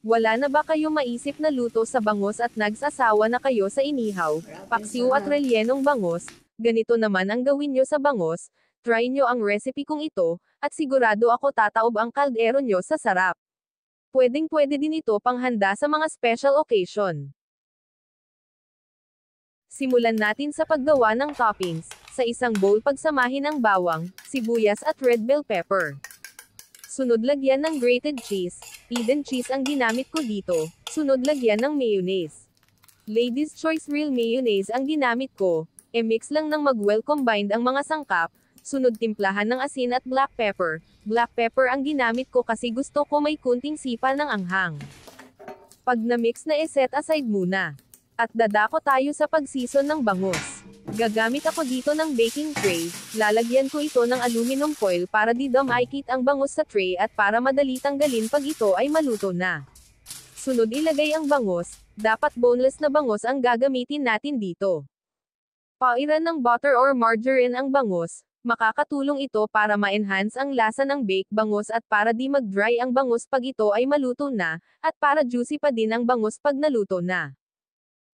Wala na ba kayo maisip na luto sa bangus at nagsasawa na kayo sa inihaw, paksiw at relyenong bangus? Ganito naman ang gawin nyo sa bangus, try nyo ang recipe kong ito, at sigurado ako tataob ang kaldero nyo sa sarap. Pwedeng-pwede din ito panghanda sa mga special occasion. Simulan natin sa paggawa ng toppings. Sa isang bowl pagsamahin ang bawang, sibuyas at red bell pepper. Sunod lagyan ng grated cheese. Eden cheese ang ginamit ko dito. Sunod lagyan ng mayonnaise. Ladies' Choice Real Mayonnaise ang ginamit ko. E-mix lang ng mag-well combined ang mga sangkap. Sunod timplahan ng asin at black pepper. Black pepper ang ginamit ko kasi gusto ko may kunting sipa ng anghang. Pag na-mix na set aside muna. At dadako tayo sa pag-season ng bangus. Gagamit ako dito ng baking tray, lalagyan ko ito ng aluminum foil para di dumikit ang bangus sa tray at para madali tanggalin pag ito ay maluto na. Sunod ilagay ang bangus, dapat boneless na bangus ang gagamitin natin dito. Pairan ng butter or margarine ang bangus, makakatulong ito para ma-enhance ang lasa ng baked bangus at para di mag-dry ang bangus pag ito ay maluto na, at para juicy pa din ang bangus pag naluto na.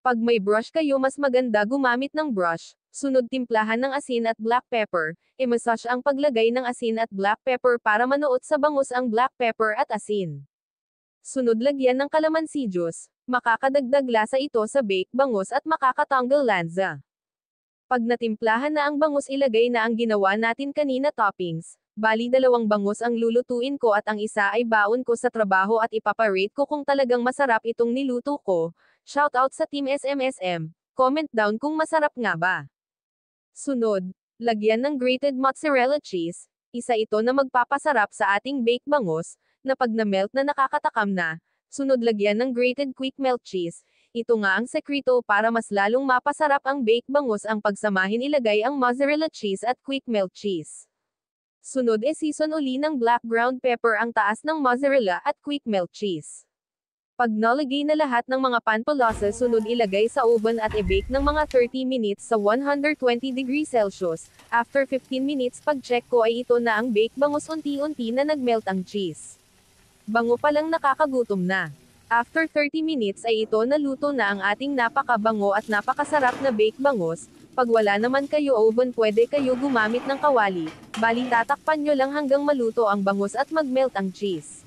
Pag may brush kayo mas maganda gumamit ng brush, sunod timplahan ng asin at black pepper, i-massage ang paglagay ng asin at black pepper para manuot sa bangus ang black pepper at asin. Sunod lagyan ng calamansi juice, makakadagdag lasa ito sa baked bangus at makakatanggal lansa. Pag natimplahan na ang bangus ilagay na ang ginawa natin kanina toppings, bali 2 bangus ang lulutuin ko at ang isa ay baon ko sa trabaho at ipaparate ko kung talagang masarap itong niluto ko. Shout out sa Team SMSM, comment down kung masarap nga ba. Sunod, lagyan ng grated mozzarella cheese, isa ito na magpapasarap sa ating baked bangus, na pag na-melt na nakakatakam na. Sunod lagyan ng grated quick melt cheese, ito nga ang sekreto para mas lalong mapasarap ang baked bangus ang pagsamahin ilagay ang mozzarella cheese at quick melt cheese. Sunod season uli ng black ground pepper ang taas ng mozzarella at quick melt cheese. Pag nalagay na lahat ng mga panpalasa sunod ilagay sa oven at i-bake ng mga 30 minutes sa 120 degrees Celsius. After 15 minutes pag-check ko ay ito na ang baked bangus unti-unti na nagmelt ang cheese. Bango pa lang nakakagutom na. After 30 minutes ay ito naluto na ang ating napakabango at napakasarap na baked bangus. Pag wala naman kayo oven pwede kayo gumamit ng kawali, bali tatakpan nyo lang hanggang maluto ang bangus at magmelt ang cheese.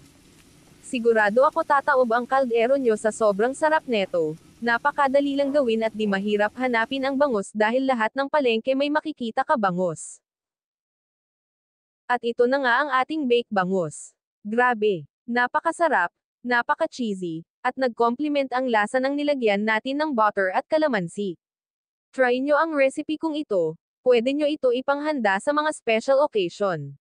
Sigurado ako tataob ang kaldero nyo sa sobrang sarap neto. Napakadali lang gawin at di mahirap hanapin ang bangus dahil lahat ng palengke may makikita ka bangus. At ito na nga ang ating baked bangus. Grabe, napakasarap, napaka-cheesy, at nag-complement ang lasa ng nilagyan natin ng butter at calamansi. Try nyo ang recipe kong ito, pwede nyo ito ipanghanda sa mga special occasion.